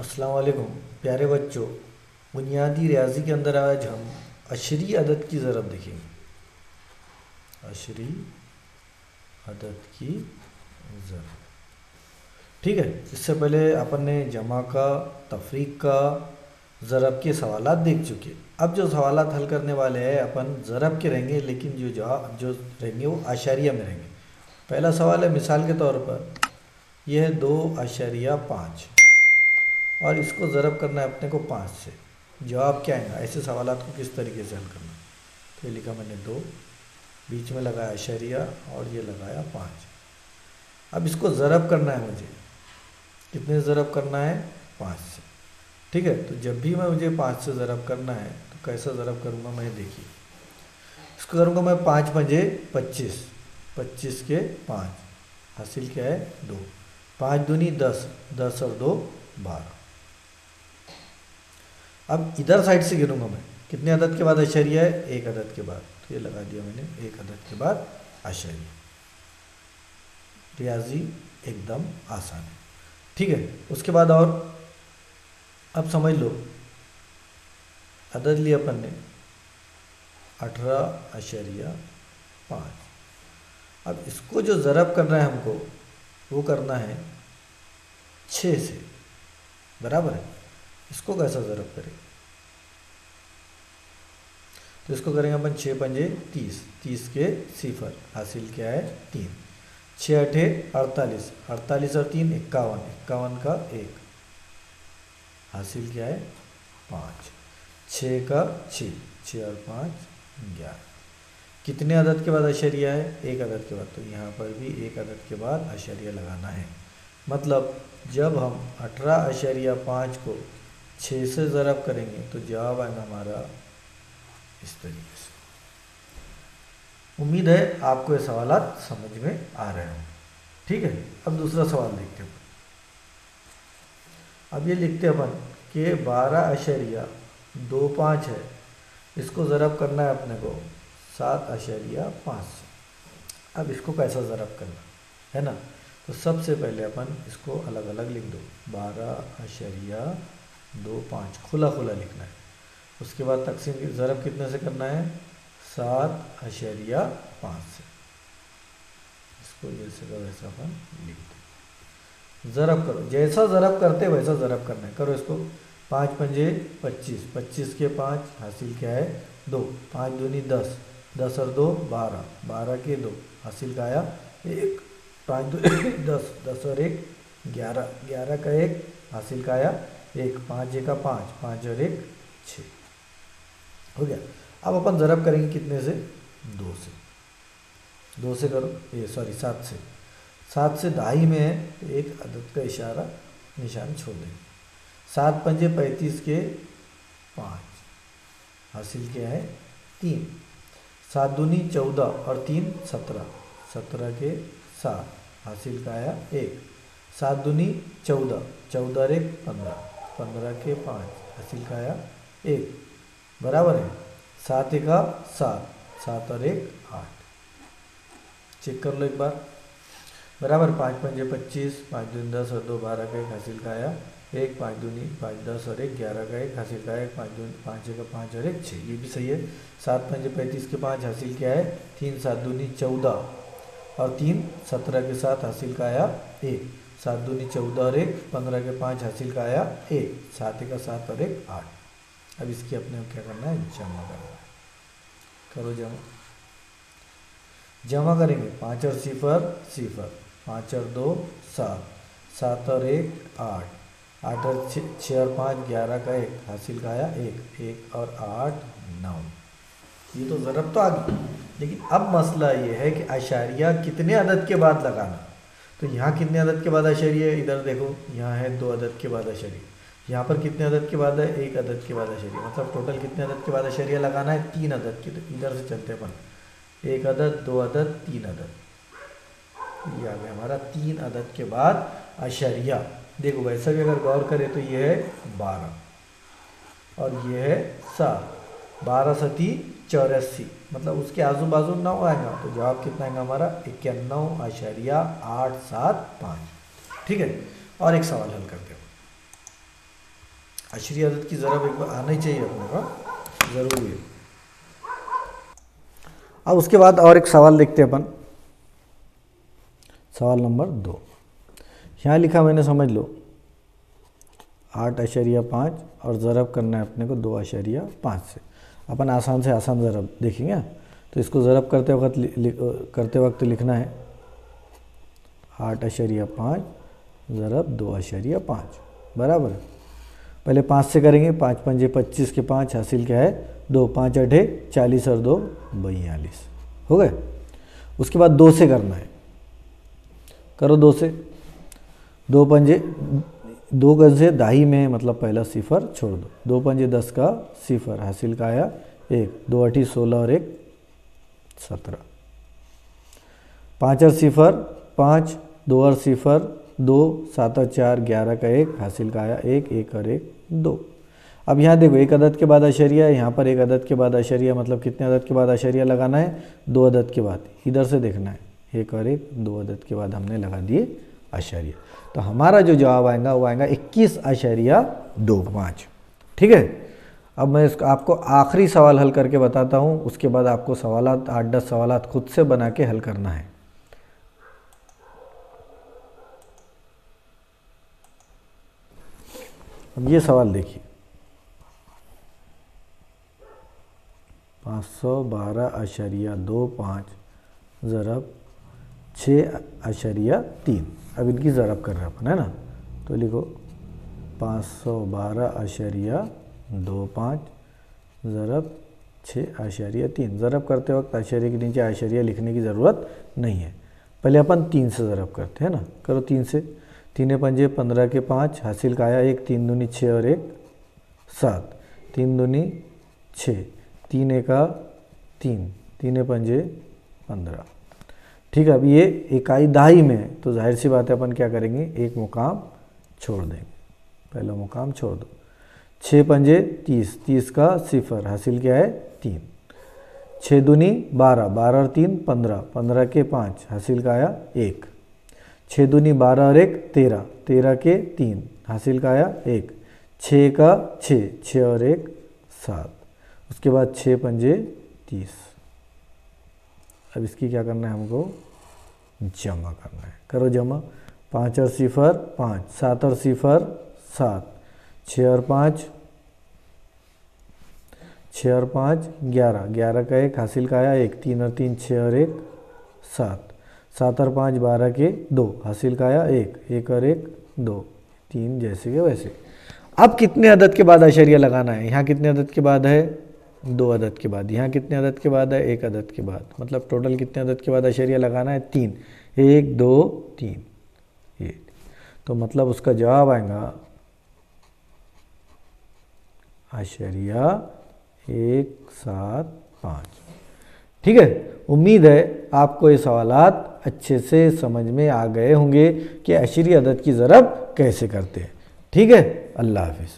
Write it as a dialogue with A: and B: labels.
A: अस्सलाम वालेकुम प्यारे बच्चों। बुनियादी रियाजी के अंदर आज हम अशरी अदद की ज़रब देखेंगे। अशरी अदद की ज़रब, ठीक है। इससे पहले अपन ने जमा का, तफरीक का, ज़रब के सवालात देख चुके। अब जो सवालात हल करने वाले हैं अपन ज़रब के रहेंगे, लेकिन जो रहेंगे वो आशारिया में रहेंगे। पहला सवाल है, मिसाल के तौर पर यह है 2.5 और इसको ज़रब करना है अपने को 5 से। जवाब क्या आएगा? ऐसे सवालात को किस तरीके से हल करना? तो ये लिखा मैंने 2, बीच में लगाया अशरिया और ये लगाया 5। अब इसको ज़रब करना है मुझे, कितने से ज़रब करना है? 5 से, ठीक है। तो जब भी मुझे 5 से ज़रब करना है तो कैसा ज़रब करूँगा मैं? देखिए, इसको करूँगा मैं 5 पंजे 25, 25 के 5 हासिल क्या है? 2। 5 दूनी 10, 10 और 2 12। अब इधर साइड से गिनूंगा मैं, कितने अदद के बाद अशरिया है? 1 अदद के बाद। तो ये लगा दिया मैंने, 1 अदद के बाद अशरिया। रियाजी एकदम आसान है, ठीक है। उसके बाद और अब समझ लो, अदद लिया अपन ने 18.5। अब इसको जो ज़रब करना है हमको, वो करना है 6 से, बराबर है। इसको कैसा ज़रब करें? तो इसको करेंगे अपन 6 पंजे 30, 30 के 0 हासिल क्या है? 3। 6 अठे 48, 48 और 3 51, 51 का 1 हासिल क्या है? 5। 6 का 6, 6 और 5 11। कितने अदद के बाद अशरिया है? 1 अदद के बाद। तो यहाँ पर भी 1 अदद के बाद अशरिया लगाना है। मतलब जब हम 18.5 को 6 से ज़रब करेंगे तो जवाब आएगा हमारा इस तरीके से। उम्मीद है आपको ये सवालात समझ में आ रहे हों, ठीक है। अब दूसरा सवाल देखते हैं। अब ये लिखते हैं अपन कि 12.25 है, इसको ज़रब करना है अपने को 7.5 से। अब इसको कैसा ज़रब करना है ना? तो सबसे पहले अपन इसको अलग अलग लिख दो। 12.25 खुला खुला लिखना है। उसके बाद तकसीम की ज़रब कितने से करना है? 7.5 से। इसको जैसे का वैसा अपन लिख दो। ज़रब करो, जैसा ज़रब करते वैसा ज़रब करना है। करो इसको। 5 पंजे 25, 25 के 5 हासिल क्या है? 2। 5 दूनी 10, 10 और 2 12, 12 के 2 हासिल का आया 1। 5 2 10, 10 और 1 11, 11 का 1 हासिल का आया 1। 5 1 का 5, 5 और 1 6 हो गया। अब अपन ज़रब करेंगे कितने से? 2 से। 2 से करो, ये सॉरी 7 से। 7 से दाई में है, एक अदद का इशारा निशान छोड़ देंगे। 7 पंजे 35 के 5 हासिल क्या है? 3। 7 दूनी 14 और 3 17, 17 के 7 हासिल का आया 1। 7 दूनी 14, 14 और 1 15, 15 के 5 हासिल का आया 1, बराबर है। 7 1 7, 7 और 1 8। चेक कर लो एक बार, बराबर। 5 पंजे 25, 5 दूनी 10 और 2 12 का 1 हासिल का आया 1। 5 दूनी 5 10 और 1 11 का 1 हासिल का आया 5 दूनी 5 1 5 और 1 6, ये भी सही है। 7 पंजे 35 के 5 हासिल क्या है? 3। 7 दूनी 14 और 3 17 के 7 हासिल का आया 1। 7 दूनी 14 और 1 15 के 5 हासिल का आया 1। 7 1 7 और 1 8। अब इसकी अपने क्या करना है? जमा करना है। करो जमा। जमा करेंगे 5 और 0 0, 5 और 2 7, 7 और 1 8, 8 और 6 और 5 11 का 1 हासिल का आया 1, 1 और 8 9। ये तो ज़रब तो आ गई, लेकिन अब मसला ये है कि अशारिया कितने अदद के बाद लगाना। तो यहाँ कितने अदद के बाद अशरिया है? इधर देखो, यहाँ है 2 अदद के बाद अशरिया। यहाँ पर कितने अदद के बाद है? 1 अदद के बाद अशरिया। मतलब टोटल कितने अदद के बाद अशरिया लगाना है? 3 अदद के। तो इधर से चलते अपन, 1 अदद 2 अदद 3 अदद। ये आ गया हमारा 3 अदद के बाद अशरिया। देखो वैसा भी अगर गौर करें तो ये है 12 और ये है 7, 12 सती 84, मतलब उसके आजू बाजू 9 आएगा। तो जवाब कितना आएगा हमारा? 91.875, ठीक है। और एक सवाल हल करते हैं। अशरी अदद की ज़रब एक बार आना ही चाहिए अपने का, ज़रूरी है। अब उसके बाद और एक सवाल देखते हैं अपन, सवाल नंबर 2। यहाँ लिखा मैंने, समझ लो 8.5 और ज़रब करना है अपने को 2.5 से। अपन आसान से आसान ज़रब देखेंगे। तो इसको ज़रब करते वक्त लिखना है 8.5 ज़रब 2.5 बराबर। पहले 5 से करेंगे, 5 पंजे 25 के 5 हासिल क्या है 2, 5 8 40 और 2 42 हो गए। उसके बाद 2 से करना है, करो 2 से, 2 पंजे 2 गज से दाही में, मतलब पहला सिफर छोड़ दो, 2 पंजे 10 का सिफर हासिल का आया 1, 2 8 16 और 1 17, 5 और सिफर 5, 2 और सिफर 2, 7 और 4 11 का 1 हासिल का आया 1, 1 और 1 2। अब यहाँ देखो एक अदद के बाद अशरिया, यहाँ पर एक अदद के बाद अशरिया, मतलब कितने अदद के बाद अशरिया लगाना है 2 अदद के बाद, इधर से देखना है 1 और 1 2 अदद के बाद हमने लगा दिए अशरिया। तो हमारा जो जवाब आएगा वो आएगा 21.25। ठीक है। अब मैं इसको आपको आखिरी सवाल हल करके बताता हूँ, उसके बाद आपको सवालात 8-10 सवालात खुद से बना के हल करना है। अब ये सवाल देखिए, 512.25 ज़रब 6.3। अब इनकी ज़रब कर रहे हैं अपन, है ना। तो लिखो 512.25 ज़रब 6.3। ज़रब करते वक्त आशरिया के नीचे आशरिया लिखने की ज़रूरत नहीं है। पहले अपन 3 से ज़रब करते हैं ना, करो 3 से, 3 पंजे 15 के 5 हासिल का आया 1, 3 दूनी 6 और 1 7, 3 दूनी 6, 3 एका 3, 3 पंजे 15। ठीक है। अब ये इकाई दहाई में है, तो जाहिर सी बात है अपन क्या करेंगे, एक मुकाम छोड़ देंगे, पहला मुकाम छोड़ दो। 6 पंजे 30, 30 का सिफर हासिल क्या है 3, 6 दूनी 12, 12 और 3 15, 15 के 5 हासिल का आया 1, 6 दूनी 12 और 1 13, 13 के 3 हासिल का आया 1, 6 का 6, 6 और 1 7। उसके बाद 6 पंजे 30। अब इसकी क्या करना है हमको, जमा करना है, करो जमा। 5 और सिफर 5, 7 और सिफर 7, 6 और 5 11, 11 का 1 हासिल का आया 1, 3 और 3 6 और 1 7, 7 और 5 12 के 2 हासिल का आया 1, 1 और 1 2, 3 जैसे के वैसे। अब कितने अदद के बाद अशरिया लगाना है, यहाँ कितने अदद के बाद है 2 अदद के बाद, यहाँ कितने अदद के बाद है 1 अदद के बाद, मतलब टोटल कितने अदद के बाद अशरिया लगाना है 3, 1 2 3 ये। तो मतलब उसका जवाब आएगा अशरिया 175। ठीक है। उम्मीद है आपको ये सवालात अच्छे से समझ में आ गए होंगे कि अशरी अदद की ज़रब कैसे करते हैं। ठीक है। अल्लाह हाफिज़।